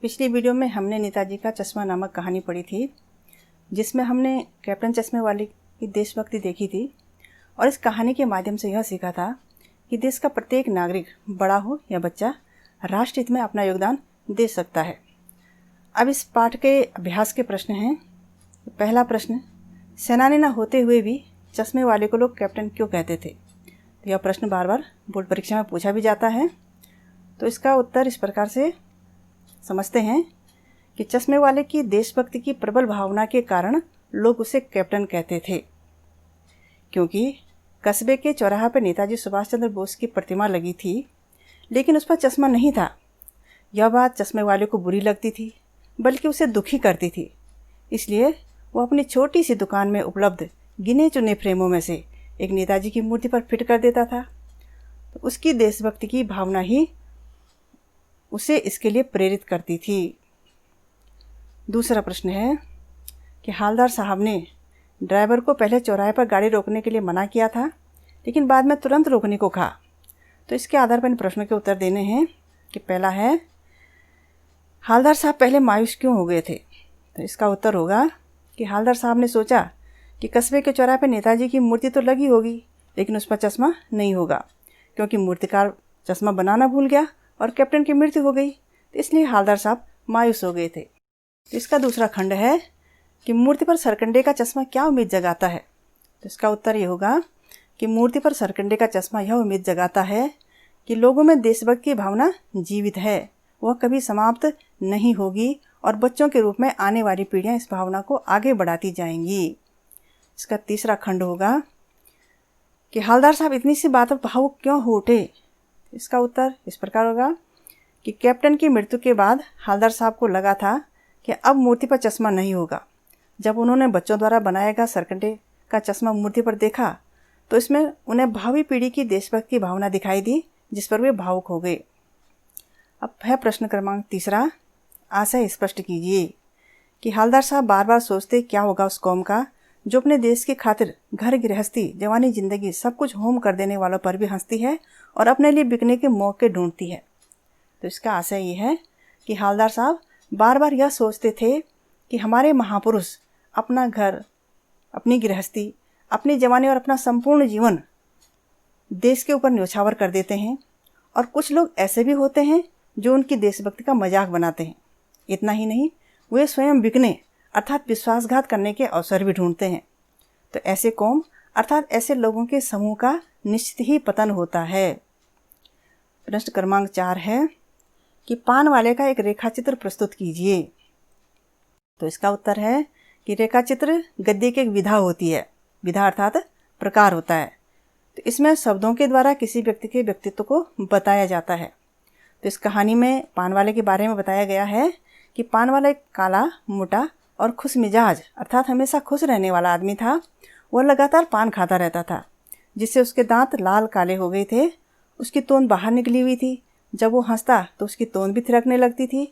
पिछली वीडियो में हमने नेताजी का चश्मा नामक कहानी पढ़ी थी, जिसमें हमने कैप्टन चश्मे वाले की देशभक्ति देखी थी और इस कहानी के माध्यम से यह सीखा था कि देश का प्रत्येक नागरिक, बड़ा हो या बच्चा, राष्ट्र हित में अपना योगदान दे सकता है। अब इस पाठ के अभ्यास के प्रश्न हैं। पहला प्रश्न, सेनानी न होते हुए भी चश्मे वाले को लोग कैप्टन क्यों कहते थे? तो यह प्रश्न बार बार बोर्ड परीक्षा में पूछा भी जाता है। तो इसका उत्तर इस प्रकार से समझते हैं कि चश्मे वाले की देशभक्ति की प्रबल भावना के कारण लोग उसे कैप्टन कहते थे, क्योंकि कस्बे के चौराहा पर नेताजी सुभाष चंद्र बोस की प्रतिमा लगी थी, लेकिन उस पर चश्मा नहीं था। यह बात चश्मे वाले को बुरी लगती थी, बल्कि उसे दुखी करती थी। इसलिए वो अपनी छोटी सी दुकान में उपलब्ध गिने चुने फ्रेमों में से एक नेताजी की मूर्ति पर फिट कर देता था। तो उसकी देशभक्ति की भावना ही उसे इसके लिए प्रेरित करती थी। दूसरा प्रश्न है कि हालदार साहब ने ड्राइवर को पहले चौराहे पर गाड़ी रोकने के लिए मना किया था, लेकिन बाद में तुरंत रोकने को कहा। तो इसके आधार पर इन प्रश्नों के उत्तर देने हैं कि पहला है, हालदार साहब पहले मायूस क्यों हो गए थे? तो इसका उत्तर होगा कि हालदार साहब ने सोचा कि कस्बे के चौराहे पर नेताजी की मूर्ति तो लगी होगी, लेकिन उस पर चश्मा नहीं होगा, क्योंकि मूर्तिकार चश्मा बनाना भूल गया और कैप्टन की मृत्यु हो गई। तो इसलिए हालदार साहब मायूस हो गए थे। इसका दूसरा खंड है कि मूर्ति पर सरकंडे का चश्मा क्या उम्मीद जगाता है? तो इसका उत्तर ये होगा कि मूर्ति पर सरकंडे का चश्मा यह उम्मीद जगाता है कि लोगों में देशभक्ति की भावना जीवित है, वह कभी समाप्त नहीं होगी और बच्चों के रूप में आने वाली पीढ़ियां इस भावना को आगे बढ़ाती जाएंगी। इसका तीसरा खंड होगा कि हालदार साहब इतनी सी बात पर भावुक क्यों हो उठे? इसका उत्तर इस प्रकार होगा कि कैप्टन की मृत्यु के बाद हालदार साहब को लगा था कि अब मूर्ति पर चश्मा नहीं होगा। जब उन्होंने बच्चों द्वारा बनाया गया सरकंडे का चश्मा मूर्ति पर देखा तो इसमें उन्हें भावी पीढ़ी की देशभक्ति की भावना दिखाई दी, जिस पर वे भावुक हो गए। अब है प्रश्न क्रमांक तीसरा, आशय स्पष्ट कीजिए कि हालदार साहब बार बार सोचते क्या होगा उस कौम का जो अपने देश की खातिर घर गृहस्थी, जवानी, जिंदगी सब कुछ होम कर देने वालों पर भी हंसती है और अपने लिए बिकने के मौके ढूंढती है। तो इसका आशय ये है कि हालदार साहब बार बार यह सोचते थे कि हमारे महापुरुष अपना घर, अपनी गृहस्थी, अपनी जवानी और अपना संपूर्ण जीवन देश के ऊपर न्यौछावर कर देते हैं, और कुछ लोग ऐसे भी होते हैं जो उनकी देशभक्ति का मजाक बनाते हैं। इतना ही नहीं, वे स्वयं बिकने अर्थात विश्वासघात करने के अवसर भी ढूंढते हैं। तो ऐसे कौम अर्थात ऐसे लोगों के समूह का निश्चित ही पतन होता है। प्रश्न क्रमांक 4 है कि पान वाले का एक रेखाचित्र प्रस्तुत कीजिए। तो इसका उत्तर है कि रेखाचित्र गद्य की एक विधा होती है। विधा अर्थात प्रकार होता है। तो इसमें शब्दों के द्वारा किसी व्यक्ति के व्यक्तित्व को बताया जाता है। तो इस कहानी में पान वाले के बारे में बताया गया है कि पान वाला एक काला, मोटा और खुश मिजाज अर्थात हमेशा खुश रहने वाला आदमी था। वह लगातार पान खाता रहता था, जिससे उसके दांत लाल काले हो गए थे। उसकी तोंद बाहर निकली हुई थी। जब वो हंसता तो उसकी तोंद भी थिरकने लगती थी।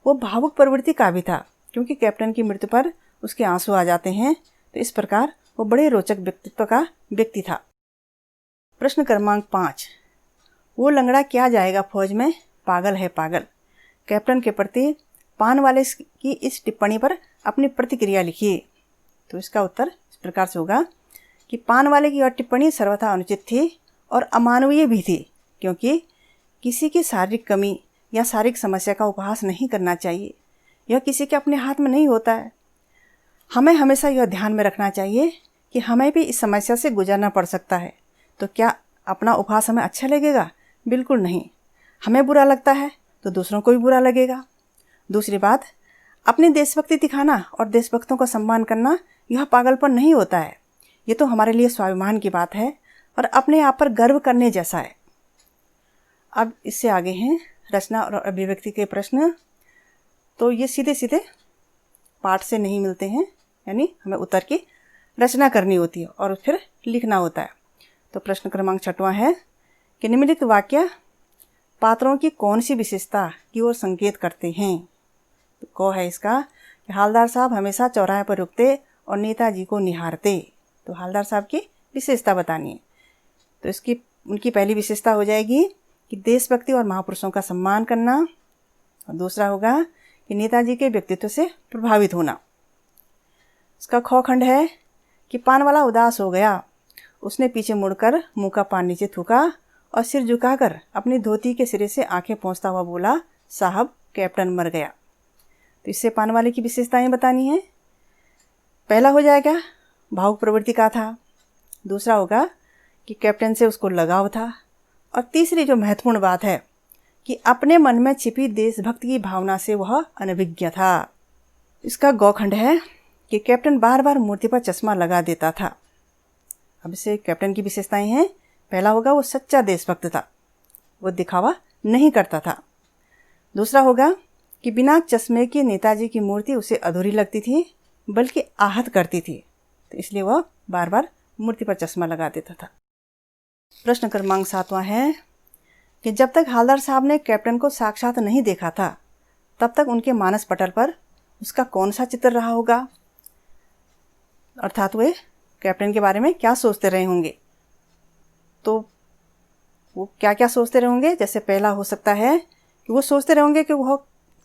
वो भावुक प्रवृत्ति का भी था, क्योंकि कैप्टन की मृत्यु पर उसके आंसू आ जाते हैं। तो इस प्रकार वो बड़े रोचक व्यक्तित्व का व्यक्ति था। प्रश्न क्रमांक 5, वो लंगड़ा क्या जाएगा फौज में, पागल है पागल। कैप्टन के प्रति पान वाले की इस टिप्पणी पर अपनी प्रतिक्रिया लिखिए। तो इसका उत्तर इस प्रकार से होगा कि पान वाले की यह टिप्पणी सर्वथा अनुचित थी और अमानवीय भी थी, क्योंकि किसी की शारीरिक कमी या शारीरिक समस्या का उपहास नहीं करना चाहिए। यह किसी के अपने हाथ में नहीं होता है। हमें हमेशा यह ध्यान में रखना चाहिए कि हमें भी इस समस्या से गुजरना पड़ सकता है। तो क्या अपना उपहास हमें अच्छा लगेगा? बिल्कुल नहीं। हमें बुरा लगता है तो दूसरों को भी बुरा लगेगा। दूसरी बात, अपनी देशभक्ति दिखाना और देशभक्तों का सम्मान करना यह पागलपन नहीं होता है। ये तो हमारे लिए स्वाभिमान की बात है और अपने आप पर गर्व करने जैसा है। अब इससे आगे हैं रचना और अभिव्यक्ति के प्रश्न। तो ये सीधे सीधे पाठ से नहीं मिलते हैं, यानी हमें उत्तर की रचना करनी होती है और फिर लिखना होता है। तो प्रश्न क्रमांक 6वां है कि निम्नलिखित वाक्य पात्रों की कौन सी विशेषता की ओर संकेत करते हैं? तो क है इसका कि हालदार साहब हमेशा चौराहे पर रुकते और नेताजी को निहारते। तो हालदार साहब की विशेषता बतानी है। तो उनकी पहली विशेषता हो जाएगी कि देशभक्ति और महापुरुषों का सम्मान करना, और दूसरा होगा कि नेताजी के व्यक्तित्व से प्रभावित होना। इसका ख खंड है कि पान वाला उदास हो गया। उसने पीछे मुड़कर मुंह का पान नीचे थूका और सिर झुकाकर अपनी धोती के सिरे से आंखें पोंछता हुआ बोला, साहब कैप्टन मर गया। तो इससे पान वाले की विशेषताएं बतानी है। पहला हो जाएगा भावुक प्रवृत्ति का था, दूसरा होगा कि कैप्टन से उसको लगाव था, और तीसरी जो महत्वपूर्ण बात है कि अपने मन में छिपी देशभक्ति की भावना से वह अनभिज्ञ था। इसका गौखंड है कि कैप्टन बार बार मूर्ति पर चश्मा लगा देता था। अब इसे कैप्टन की विशेषताएं हैं। पहला होगा वो सच्चा देशभक्त था, वो दिखावा नहीं करता था। दूसरा होगा कि बिना चश्मे के नेताजी की मूर्ति उसे अधूरी लगती थी, बल्कि आहत करती थी, तो इसलिए वह बार बार मूर्ति पर चश्मा लगा देता था। प्रश्न क्रमांक 7वां है कि जब तक हालदार साहब ने कैप्टन को साक्षात नहीं देखा था, तब तक उनके मानस पटल पर उसका कौन सा चित्र रहा होगा, अर्थात वे कैप्टन के बारे में क्या सोचते रहे होंगे। तो वो क्या क्या सोचते रहे होंगे। जैसे पहला हो सकता है कि वो सोचते रहे होंगे कि वह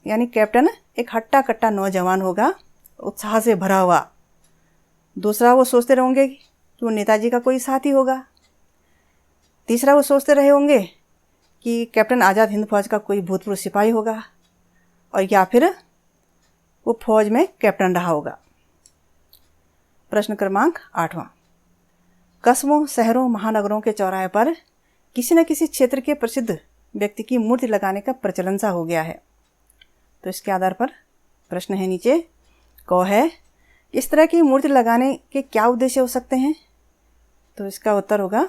यानी कैप्टन एक हट्टा कट्टा नौजवान होगा, उत्साह से भरा हुआ। दूसरा वो सोचते रहे होंगे कि वो नेताजी का कोई साथी होगा। तीसरा वो सोचते रहे होंगे कि कैप्टन आज़ाद हिंद फौज का कोई भूतपूर्व सिपाही होगा, और या फिर वो फौज में कैप्टन रहा होगा। प्रश्न क्रमांक 8वां, कस्बों, शहरों, महानगरों के चौराहे पर किसी न किसी क्षेत्र के प्रसिद्ध व्यक्ति की मूर्ति लगाने का प्रचलन सा हो गया है। तो इसके आधार पर प्रश्न है नीचे। क है, इस तरह की मूर्ति लगाने के क्या उद्देश्य हो सकते हैं। तो इसका उत्तर होगा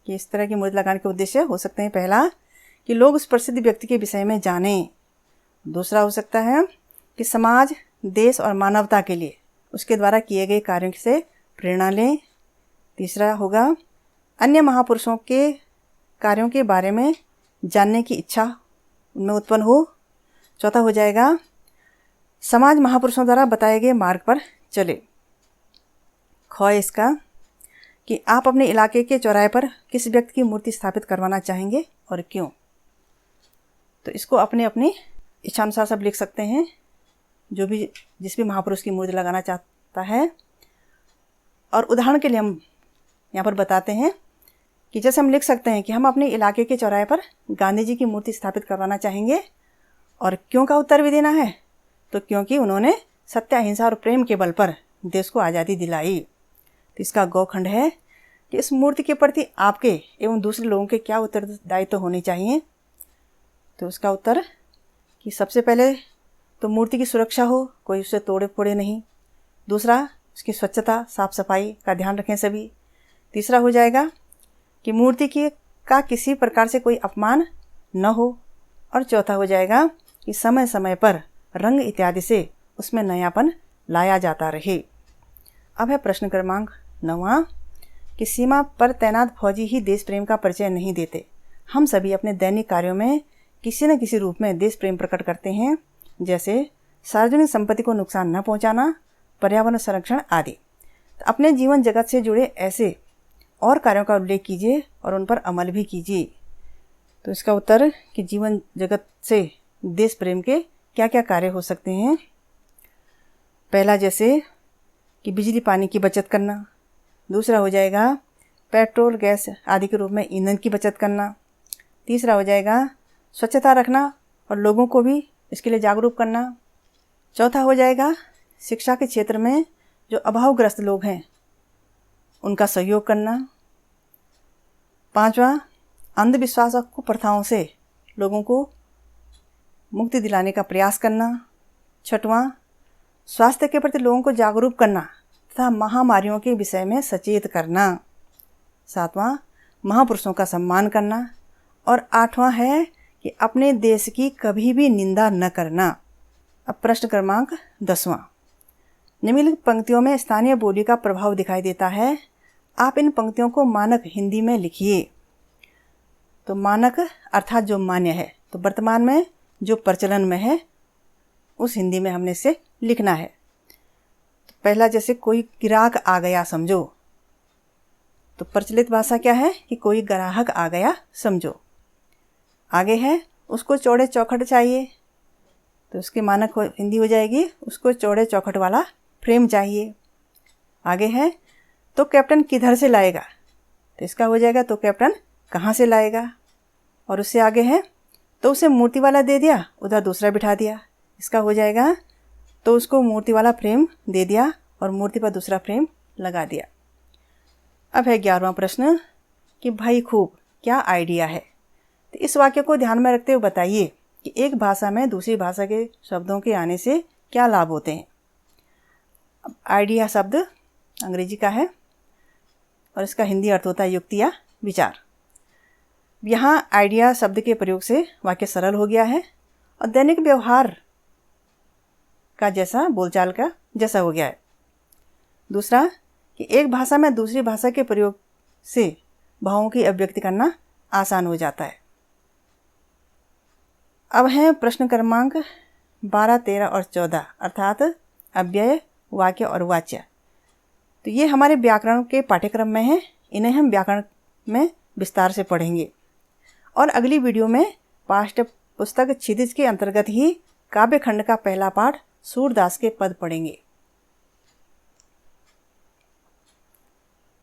कि इस तरह की मूर्ति लगाने के उद्देश्य हो सकते हैं। पहला कि लोग उस प्रसिद्ध व्यक्ति के विषय में जानें। दूसरा हो सकता है कि समाज, देश और मानवता के लिए उसके द्वारा किए गए कार्यों से प्रेरणा लें। तीसरा होगा अन्य महापुरुषों के कार्यों के बारे में जानने की इच्छा उनमें उत्पन्न हो। चौथा हो जाएगा समाज महापुरुषों द्वारा बताए गए मार्ग पर चले। ख इसका कि आप अपने इलाके के चौराहे पर किस व्यक्ति की मूर्ति स्थापित करवाना चाहेंगे और क्यों। तो इसको अपने अपनी इच्छानुसार सब लिख सकते हैं, जो भी जिस भी महापुरुष की मूर्ति लगाना चाहता है। और उदाहरण के लिए हम यहाँ पर बताते हैं कि जैसे हम लिख सकते हैं कि हम अपने इलाके के चौराहे पर गांधी जी की मूर्ति स्थापित करवाना चाहेंगे, और क्यों का उत्तर भी देना है। तो क्योंकि उन्होंने सत्य, अहिंसा और प्रेम के बल पर देश को आज़ादी दिलाई। तो इसका गौखंड है कि इस मूर्ति के प्रति आपके एवं दूसरे लोगों के क्या उत्तरदायित्व होने चाहिए। तो इसका उत्तर कि सबसे पहले तो मूर्ति की सुरक्षा हो, कोई उसे तोड़े फोड़े नहीं। दूसरा, उसकी स्वच्छता, साफ सफाई का ध्यान रखें सभी। तीसरा हो जाएगा कि मूर्ति का किसी प्रकार से कोई अपमान न हो। और चौथा हो जाएगा कि समय समय पर रंग इत्यादि से उसमें नयापन लाया जाता रहे। अब है प्रश्न क्रमांक 9वां कि सीमा पर तैनात फौजी ही देश प्रेम का परिचय नहीं देते। हम सभी अपने दैनिक कार्यों में किसी न किसी रूप में देश प्रेम प्रकट करते हैं, जैसे सार्वजनिक संपत्ति को नुकसान न पहुंचाना, पर्यावरण संरक्षण आदि। तो अपने जीवन जगत से जुड़े ऐसे और कार्यों का उल्लेख कीजिए और उन पर अमल भी कीजिए। तो इसका उत्तर कि जीवन जगत से देश प्रेम के क्या क्या कार्य हो सकते हैं। पहला जैसे कि बिजली पानी की बचत करना। दूसरा हो जाएगा पेट्रोल गैस आदि के रूप में ईंधन की बचत करना। तीसरा हो जाएगा स्वच्छता रखना और लोगों को भी इसके लिए जागरूक करना। चौथा हो जाएगा शिक्षा के क्षेत्र में जो अभावग्रस्त लोग हैं उनका सहयोग करना। पांचवा, अंधविश्वास और कुप्रथाओं से लोगों को मुक्ति दिलाने का प्रयास करना। छठवां, स्वास्थ्य के प्रति लोगों को जागरूक करना तथा महामारियों के विषय में सचेत करना। सातवां, महापुरुषों का सम्मान करना। और आठवां है कि अपने देश की कभी भी निंदा न करना। अब प्रश्न क्रमांक 10वां, निम्नलिखित पंक्तियों में स्थानीय बोली का प्रभाव दिखाई देता है। आप इन पंक्तियों को मानक हिंदी में लिखिए। तो मानक अर्थात जो मान्य है, तो वर्तमान में जो प्रचलन में है उस हिंदी में हमने इसे लिखना है। तो पहला जैसे कोई ग्राहक आ गया समझो, तो प्रचलित भाषा क्या है कि कोई ग्राहक आ गया समझो। आगे है उसको चौड़े चौखट चाहिए, तो उसकी मानक हिंदी हो जाएगी, उसको चौड़े चौखट वाला फ्रेम चाहिए। आगे है तो कैप्टन किधर से लाएगा, तो इसका हो जाएगा तो कैप्टन कहाँ से लाएगा। और उससे आगे है तो उसे मूर्ति वाला दे दिया, उधर दूसरा बिठा दिया, इसका हो जाएगा तो उसको मूर्ति वाला फ्रेम दे दिया और मूर्ति पर दूसरा फ्रेम लगा दिया। अब है 11वां प्रश्न कि भाई खूब क्या आइडिया है। तो इस वाक्य को ध्यान में रखते हुए बताइए कि एक भाषा में दूसरी भाषा के शब्दों के आने से क्या लाभ होते हैं। अब आइडिया शब्द अंग्रेजी का है और इसका हिंदी अर्थ होता है युक्ति या विचार। यहाँ आइडिया शब्द के प्रयोग से वाक्य सरल हो गया है और दैनिक व्यवहार का जैसा, बोलचाल का जैसा हो गया है। दूसरा कि एक भाषा में दूसरी भाषा के प्रयोग से भावों की अभिव्यक्ति करना आसान हो जाता है। अब हैं प्रश्न क्रमांक 12, 13 और 14 अर्थात अव्यय, वाक्य और वाच्य। तो ये हमारे व्याकरण के पाठ्यक्रम में हैं, इन्हें हम व्याकरण में विस्तार से पढ़ेंगे। और अगली वीडियो में पाठ्य पुस्तक क्षितिज के अंतर्गत ही काव्य खंड का पहला पाठ सूरदास के पद पढ़ेंगे।